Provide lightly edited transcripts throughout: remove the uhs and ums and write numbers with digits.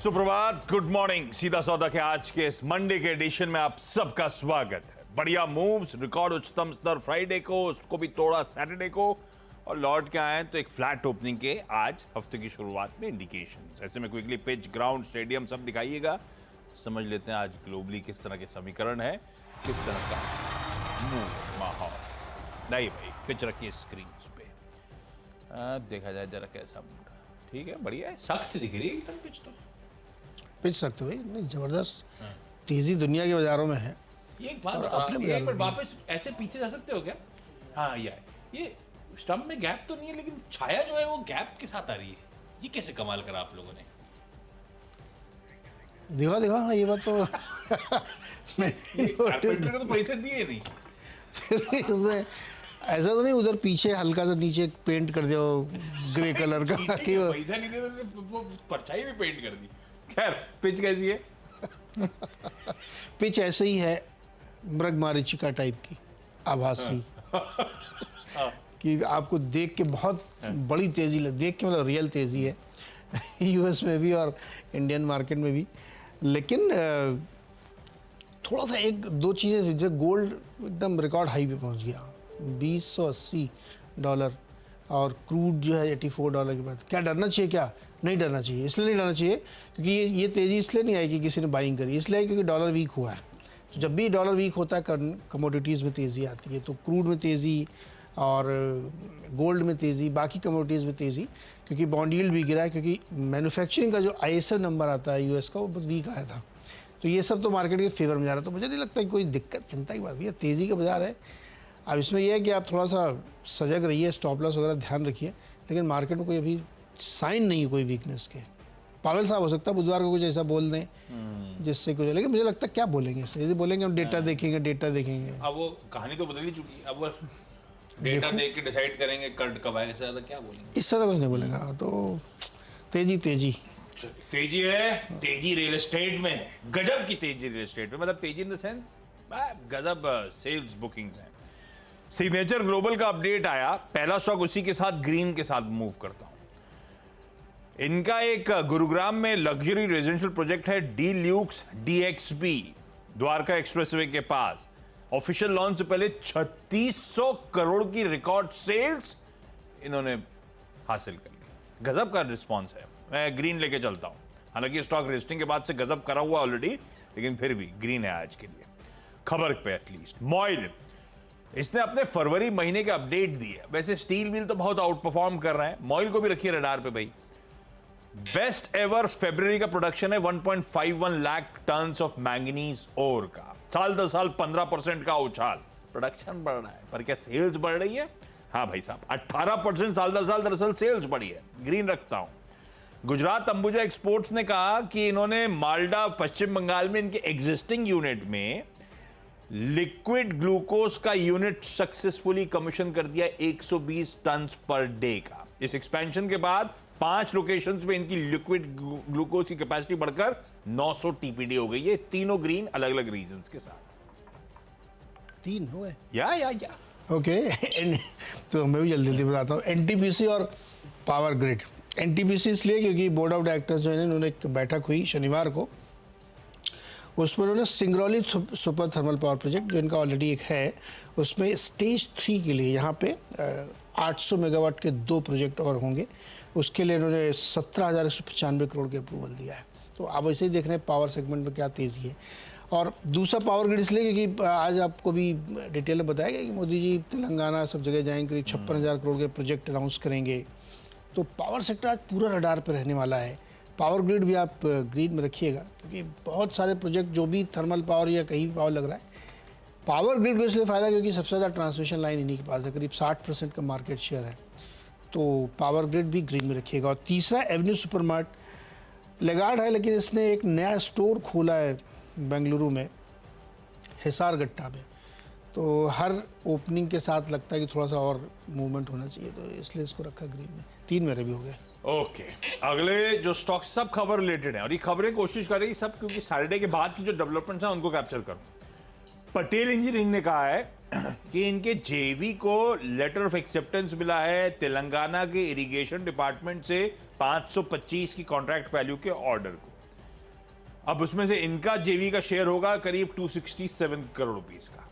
सुप्रभात, good morning. सीधा सौदा के आज के इस मंडे के एडिशन में आप सबका स्वागत है। बढ़िया मूव्स, रिकॉर्ड उच्चतम स्तर फ्राइडे को, उसको भी तोड़ा सैटरडे को, और लौट के आए तो एक फ्लैट ओपनिंग के आज हफ्ते की शुरुआत में इंडिकेशंस। ऐसे में क्विकली पिच, ग्राउंड, स्टेडियम सब दिखाइएगा। समझ लेते हैं आज ग्लोबली किस तरह के समीकरण है, किस तरह का मूव माहौल। नहीं भाई, पिच रखिए स्क्रीन पे, देखा जाए जरा कैसा मूड। ठीक है, बढ़िया है, सख्त दिख रही है एकदम पिच। तो पिच सकते भाई, नहीं जबरदस्त तेजी दुनिया के बाजारों में है। ये एक बात अपने एक बार वापस ऐसे पीछे जा सकते हो क्या? हाँ यार, ये स्टंप में गैप तो नहीं है, लेकिन छाया जो है वो गैप के साथ आ रही है। ये कैसे कमाल करा आप लोगों ने? देखा देखा, हाँ ये बात तो कारपेंटर को तो पैसे दिए नहीं। फिर भी उसने ऐसा तो नहीं उधर पीछे हल्का सा नीचे पेंट कर दिया ग्रे कलर का कि वो पैसा नहीं दिया तो वो परछाई भी पेंट कर दी। खैर, पिच कैसी है? पिच ऐसे ही है, मृगमारीचिका टाइप की, आभासी कि आपको देख के बहुत बड़ी तेजी लग, देख के मतलब रियल तेजी है यूएस में भी और इंडियन मार्केट में भी। लेकिन थोड़ा सा एक दो चीज़ें, जो गोल्ड एकदम रिकॉर्ड हाई पे पहुंच गया, $2080, और क्रूड जो है $84 के बाद। क्या डरना चाहिए? क्या नहीं डरना चाहिए, इसलिए नहीं डरना चाहिए क्योंकि ये तेज़ी इसलिए नहीं आई कि किसी ने बाइंग करी, इसलिए क्योंकि डॉलर वीक हुआ है। तो जब भी डॉलर वीक होता है कमोडिटीज़ में तेज़ी आती है, तो क्रूड में तेज़ी और गोल्ड में तेज़ी, बाकी कमोडिटीज़ में तेज़ी, क्योंकि बॉन्ड यील्ड भी गिरा है, क्योंकि मैन्युफैक्चरिंग का जो ISM नंबर आता है यूएस का, वो बहुत वीक आया था। तो ये सब तो मार्केट के फेवर में जा रहा है। तो मुझे नहीं लगता कि कोई दिक्कत, चिंता की बात, भैया तेज़ी का बाजार है। अब इसमें यह है कि आप थोड़ा सा सजग रहिए, स्टॉप लॉस वगैरह ध्यान रखिए, लेकिन मार्केट में कोई अभी साइन नहीं है कोई वीकनेस के। पावेल साहब हो सकता है बुधवार को कुछ ऐसा बोल दें जिससे कुछ, लेकिन मुझे लगता है क्या बोलेंगे इससे, यदि बोलेंगे हम डेटा देखेंगे, डेटा देखेंगे। अब वो कहानी तो बदल ही चुकी है, अब वो डेटा देख के डिसाइड करेंगे कट कब आएगा, ज्यादा क्या बोलेंगे, इससे तो कुछ नहीं बोलेगा। तो तेजी तेजी तेजी है, तेजी रियल एस्टेट में है, गजब की तेजी रियल एस्टेट में, मतलब तेजी इन द सेंस गजब सेल्स बुकिंग्स हैं। सिग्नेचर ग्लोबल का अपडेट आया, पहला स्टॉक उसी के साथ ग्रीन के साथ मूव करता हूं। इनका एक गुरुग्राम में लग्जरी रेजिडेंशियल प्रोजेक्ट है, D Luke's DXB, Dwarka expressway के पास। ऑफिशियल लॉन्च से पहले 3600 करोड़ की रिकॉर्ड सेल्स इन्होंने हासिल कर ली। गजब का रिस्पॉन्स है। मैं ग्रीन लेके चलता हूं, हालांकि स्टॉक लिस्टिंग के बाद से गजब करा हुआ ऑलरेडी, लेकिन फिर भी ग्रीन है आज के लिए, खबर पे एटलीस्ट। मॉइल, इसने अपने फरवरी महीने के अपडेट दिए। वैसे स्टील व्हील तो बहुत आउट परफॉर्म कर रहे हैं, मॉइल को भी रखिए रडार पे भाई। बेस्ट एवर फरवरी का प्रोडक्शन है 1.51 लाख टन ऑफ मैंगनीज ओर का। साल दर साल 15% का उछाल, प्रोडक्शन बढ़ रहा है, पर क्या सेल्स बढ़ रही है? हाँ भाई साहब, 18% साल दर साल दरअसल सेल्स बढ़ी है। ग्रीन रखता हूं। गुजरात अंबुजा एक्सपोर्ट्स ने कहा कि इन्होंने मालडा पश्चिम बंगाल में इनके एग्जिस्टिंग यूनिट में लिक्विड ग्लूकोज का यूनिट सक्सेसफुली कमीशन कर दिया 120 टन पर डे का। इस एक्सपेंशन के बाद 5 लोकेशंस में इनकी लिक्विड ग्लूकोज की कैपेसिटी बढ़कर 900 TPD हो गई है। तीनों ग्रीन, अलग अलग रीजंस के साथ। 3 हो गए या ओके तो मैं भी जल्दी जल्दी बताता हूँ। NTPC और पावर ग्रिड। NTPC इसलिए क्योंकि बोर्ड ऑफ डायरेक्टर्स जो है, उन्होंने एक बैठक हुई शनिवार को, उसमें उन्होंने Singrauli super thermal power project जो इनका ऑलरेडी एक है, उसमें स्टेज 3 के लिए यहाँ पे 800 मेगावाट के 2 प्रोजेक्ट और होंगे। उसके लिए उन्होंने 17,195 करोड़ के अप्रूवल दिया है। तो आप ऐसे ही देख रहे हैं पावर सेगमेंट में क्या तेज़ी है। और दूसरा पावर ग्रिड इसलिए क्योंकि आज आपको भी डिटेल में बताया गया कि मोदी जी तेलंगाना सब जगह जाएंगे, करीब 56,000 करोड़ के प्रोजेक्ट अनाउंस करेंगे। तो पावर सेक्टर आज पूरा रडार पर रहने वाला है। पावर ग्रिड भी आप ग्रीन में रखिएगा, क्योंकि बहुत सारे प्रोजेक्ट जो भी थर्मल पावर या कहीं पावर लग रहा है, पावर ग्रिड को इसलिए फ़ायदा क्योंकि सबसे ज़्यादा ट्रांसमिशन लाइन इन्हीं के पास है, करीब 60% का मार्केट शेयर है। तो पावर ग्रिड भी ग्रीन में रखिएगा। और तीसरा एवेन्यू सुपरमार्ट, लेगार्ड है लेकिन इसने एक नया स्टोर खोला है बेंगलुरु में, हिसार गट्टा में। तो हर ओपनिंग के साथ लगता है कि थोड़ा सा और मूवमेंट होना चाहिए, तो इसलिए इसको रखा ग्रीन में। 3 मेरे भी हो गए। ओके, अगले जो स्टॉक सब खबर रिलेटेड है, और ये खबरें कोशिश कर रही सब, क्योंकि सैटरडे के बाद की जो डेवलपमेंट्स हैं उनको कैप्चर करूं। पटेल इंजीनियरिंग ने कहा है कि इनके जेवी को लेटर ऑफ एक्सेप्टेंस मिला है तेलंगाना के इरिगेशन डिपार्टमेंट से 525 की कॉन्ट्रैक्ट वैल्यू के ऑर्डर को। अब उसमें से इनका जेवी का शेयर होगा करीब 267 करोड़ रुपीस का।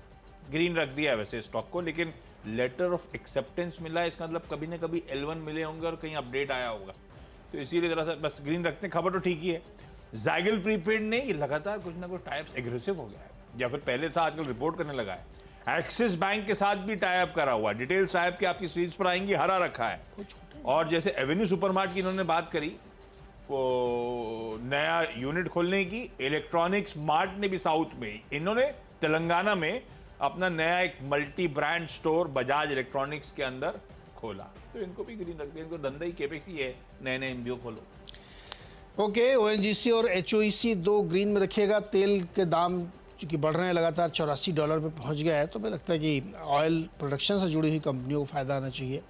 ग्रीन रख दिया है वैसे स्टॉक को, लेकिन लेटर ऑफ एक्सेप्टेंस मिला है, इसका मतलब कभी ना कभी L1 मिले होंगे और कहीं अपडेट आया होगा, तो इसीलिए जरा सा बस ग्रीन रखते हैं। खबर तो ठीक ही है। जाइगल प्रीपेड ने लगातार कुछ ना कुछ टाइप्स एग्रेसिव हो गया है, या फिर पहले था, आजकल रिपोर्ट करने लगा है। एक्सिस बैंक के साथ भी टाई अप करा हुआ है। डिटेल्स टाइप की आपकी स्क्रीन पर आएंगी, हरा रखा है। और जैसे एवेन्यू सुपरमार्ट की इन्होंने बात करी, वो नया यूनिट खोलने की, इलेक्ट्रॉनिक्स मार्ट ने भी साउथ में, इन्होंने तेलंगाना में अपना नया एक multi brand store Bajaj electronics के अंदर खोला, तो इनको भी ग्रीन रख दिया। इनको धंधा ही केपेक्स ही है, नए नए एमबीओ खोलो। ओके, ओएनजीसी और एचओईसी 2 ग्रीन में रखिएगा। तेल के दाम चूंकि बढ़ रहे हैं लगातार, $84 पे पहुंच गया है, तो मुझे लगता है कि ऑयल प्रोडक्शन से जुड़ी हुई कंपनियों को फ़ायदा आना चाहिए,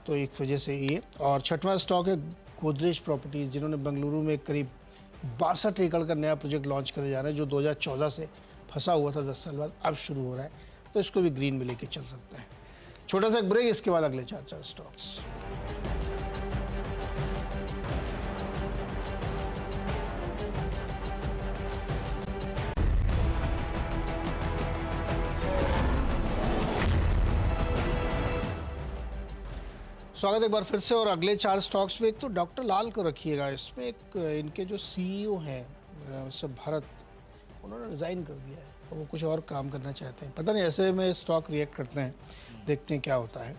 तो एक वजह से ये। और छठवां स्टॉक है गोदरेज प्रॉपर्टीज, जिन्होंने बेंगलुरु में करीब 62 एकड़ का नया प्रोजेक्ट लॉन्च करने जा रहे हैं, जो 2014 से फंसा हुआ था 10 साल बाद, अब शुरू हो रहा है, तो इसको भी ग्रीन में लेके चल सकते हैं। छोटा सा एक ब्रेक, इसके बाद अगले 4 स्टॉक्स। स्वागत है एक बार फिर से, और अगले 4 स्टॉक्स में एक तो डॉक्टर लाल को रखिएगा। इसमें एक इनके जो सीईओ हैं सब भारत, उन्होंने रिज़ाइन कर दिया है और वो कुछ और काम करना चाहते हैं। पता नहीं ऐसे में स्टॉक रिएक्ट करते हैं, देखते हैं क्या होता है।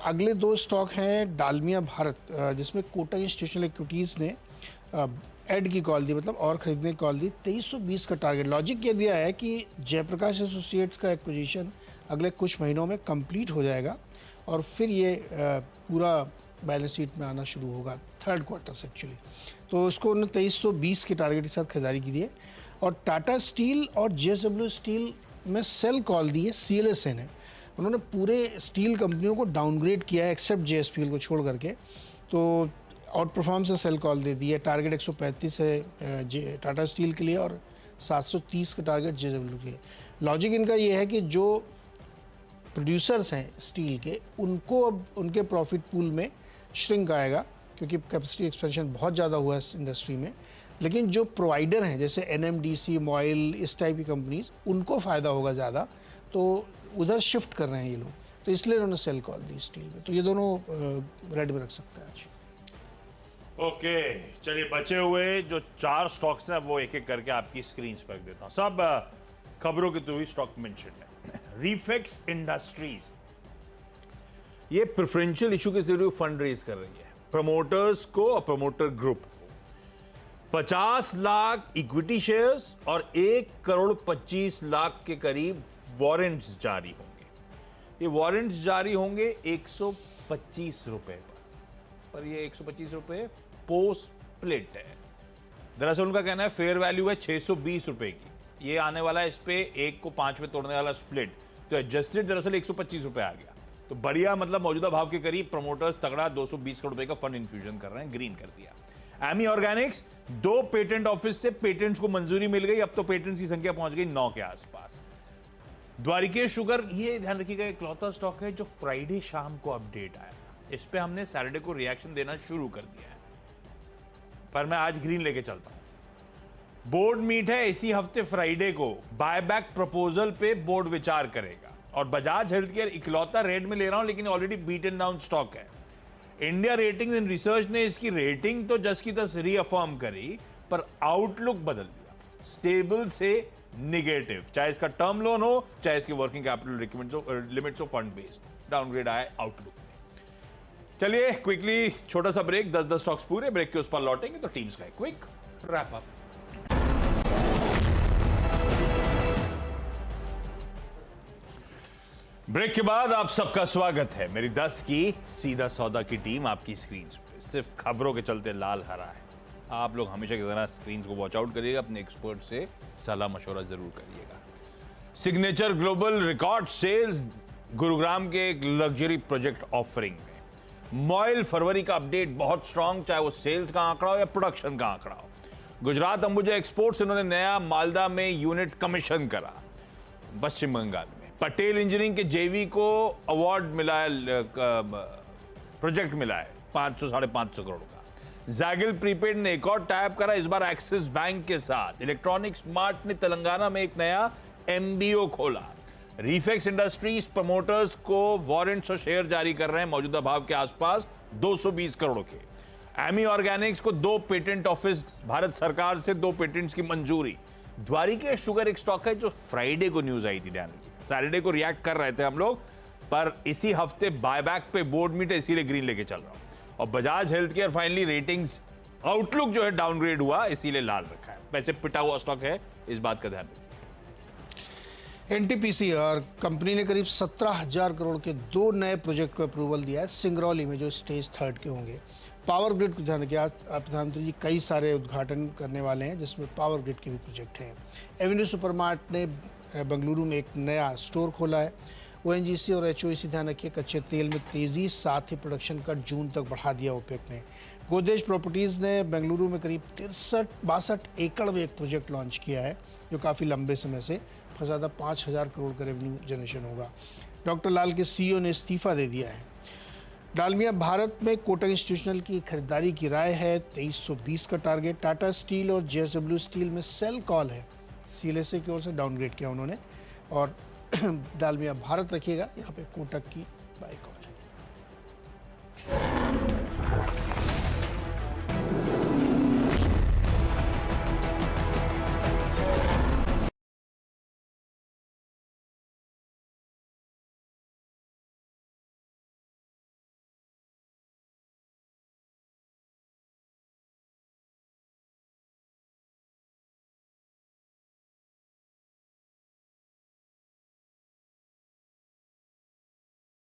अगले 2 स्टॉक हैं डालमिया भारत, जिसमें कोटक इंस्टीट्यूशनल इक्विटीज़ ने ऐड की कॉल दी, मतलब और ख़रीदने की कॉल दी। 2320 का टारगेट। लॉजिक ये दिया है कि जयप्रकाश एसोसिएट्स का एक्विजिशन अगले कुछ महीनों में कंप्लीट हो जाएगा और फिर ये पूरा बैलेंस शीट में आना शुरू होगा 3rd क्वार्टर से एक्चुअली। तो उसको उन्होंने 2320 के टारगेट के साथ खरीदारी की है। और टाटा स्टील और JSW स्टील में सेल कॉल दी है CLSA ने। उन्होंने पूरे स्टील कंपनियों को डाउनग्रेड किया है एक्सेप्ट JSPL को छोड़ करके, तो आउट परफॉर्म से सेल कॉल दे दी है। टारगेट 135 है टाटा स्टील के लिए और 730 का टारगेट JSW के लिए। लॉजिक इनका ये है कि जो प्रोड्यूसर्स हैं स्टील के, उनको अब उनके प्रॉफिट पूल में श्रिंक आएगा, क्योंकि कैपेसिटी एक्सपेंशन बहुत ज़्यादा हुआ है इस इंडस्ट्री में। लेकिन जो प्रोवाइडर हैं जैसे NMDC, मॉयल, इस टाइप की कंपनीज, उनको फ़ायदा होगा ज़्यादा, तो उधर शिफ्ट कर रहे हैं ये लोग, तो इसलिए उन्होंने सेल कॉल दी स्टील में। तो ये दोनों रेड में रख सकते हैं आज। ओके, चलिए बचे हुए जो 4 स्टॉक्स हैं वो एक एक करके आपकी स्क्रीन पर रख देता हूँ। सब खबरों के थ्रू स्टॉक मेंशन है। रिफेक्स इंडस्ट्रीज ये प्रेफरेंशियल इशू के जरिए फंड रेज कर रही है प्रमोटर्स को और प्रमोटर ग्रुप को। 50 लाख इक्विटी शेयर्स और 1,25,00,000 के करीब वारंट्स जारी होंगे। ये वारंट्स जारी होंगे 125 रुपए पर ये 125 रुपए पोस्ट स्प्लिट है। दरअसल उनका कहना है फेयर वैल्यू है 620 रुपए की, ये आने वाला है इस पे 1 को 5 में तोड़ने वाला स्प्लिट, तो एडजस्टेड दरअसल 125 रुपए आ गया। तो बढ़िया, मतलब मौजूदा भाव के करीब प्रमोटर्स तगड़ा 220 करोड़ रुपए का फंड इन्फ्यूजन कर रहे हैं, ग्रीन कर दिया। एमी ऑर्गेनिक्स 2 पेटेंट ऑफिस से पेटेंट्स को मंजूरी मिल गई, अब तो पेटेंट्स की संख्या पहुंच गई 9 के आसपास। द्वारिकेश शुगर, ये ध्यान रखिएगा, इकलौता स्टॉक है जो फ्राइडे शाम को अपडेट आया था। इस पे हमने सैटरडे को रिएक्शन देना शुरू कर दिया है, पर मैं आज ग्रीन लेके चलता हूं। बोर्ड मीट है इसी हफ्ते फ्राइडे को, बायबैक प्रपोजल पे बोर्ड विचार करेगा। और बजाज हेल्थ केयर इकलौता रेड में ले रहा हूं, लेकिन ऑलरेडी बीटन डाउन स्टॉक है। इंडिया रेटिंग्स एंड रिसर्च ने इसकी रेटिंग तो जस की तस रीअफर्म करी, पर आउटलुक बदल दिया, स्टेबल से निगेटिव, चाहे इसका टर्म लोन हो चाहे इसके working capital limits of fund based, downgrade आए आउटलुक में। चलिए क्विकली छोटा सा ब्रेक, 10 स्टॉक्स पूरे, ब्रेक के उस पर लौटेंगे तो टीम्स का क्विक रैप अप। ब्रेक के बाद आप सबका स्वागत है। मेरी 10 की सीधा सौदा की टीम आपकी स्क्रीन पे सिर्फ खबरों के चलते लाल हरा है। आप लोग हमेशा की तरह स्क्रीन को वॉच आउट करिएगा, अपने एक्सपर्ट से सलाह मशवरा जरूर करिएगा। Signature global record sales Gurugram के एक लग्जरी प्रोजेक्ट ऑफरिंग में। मॉयल फरवरी का अपडेट बहुत स्ट्रांग, चाहे वो सेल्स का आंकड़ा हो या प्रोडक्शन का आंकड़ा हो। गुजरात अंबुजा एक्सपोर्ट्स, इन्होंने नया मालदा में यूनिट कमीशन करा। पश्चिम बंगाल में पटेल इंजीनियरिंग के जेवी को अवार्ड मिला है, प्रोजेक्ट मिला है 500-550 करोड़ का। जैगिल प्रीपेड ने एक और टाइप करा, इस बार एक्सिस बैंक के साथ। इलेक्ट्रॉनिक स्मार्ट ने तेलंगाना में एक नया एमबीओ खोला। रीफेक्स इंडस्ट्रीज प्रमोटर्स को वारंट्स और शेयर जारी कर रहे हैं मौजूदा भाव के आसपास 220 करोड़ के। एमी ऑर्गेनिक्स को 2 पेटेंट ऑफिस, भारत सरकार से 2 पेटेंट्स की मंजूरी। द्वारिकेश शुगर एक स्टॉक है जो फ्राइडे को न्यूज आई थी, ध्यान रखिए। सैटरडे को रिएक्ट कर रहे थे हम लोग, पर इसी हफ्ते बायबैक पे बोर्ड मीट है, इसीलिए ग्रीन लेके चल रहा हूं। और Bajaj health care finally ratings outlook जो है डाउनग्रेड हुआ, इसीलिए लाल रखा है। वैसे पिटा हुआ स्टॉक है, इस बात का ध्यान रखिए। एनटीपीसी और कंपनी ने करीब 17,000 करोड़ के 2 नए प्रोजेक्ट को अप्रूवल दिया है सिंगरौली में, जो स्टेज 3 के होंगे। पावर ग्रिड को ध्यान रखिए, आज प्रधानमंत्री जी कई सारे उद्घाटन करने वाले हैं जिसमें पावर ग्रिड के भी प्रोजेक्ट हैं। एवेन्यू सुपरमार्ट ने बेंगलुरु में एक नया स्टोर खोला है। ओएनजीसी और एचओईसी ध्यान रखिए, कच्चे तेल में तेजी, साथ ही प्रोडक्शन कट जून तक बढ़ा दिया ओपेक ने। गोदरेज प्रॉपर्टीज़ ने बेंगलुरु में करीब 62 एकड़ में एक प्रोजेक्ट लॉन्च किया है, जो काफ़ी लंबे समय से फंसा था। 5,000 करोड़ का रेवेन्यू जनरेशन होगा। डॉक्टर लाल के सीईओ ने इस्तीफा दे दिया है। डालमिया भारत में कोटक इंस्टीट्यूशनल की खरीदारी की राय है, 2320 का टारगेट। टाटा स्टील और जेएसडब्ल्यू स्टील में सेल कॉल है, सीएलएसए की ओर से डाउनग्रेड किया उन्होंने। और डालमिया भारत रखिएगा, यहाँ पे कोटक की बाई कॉल।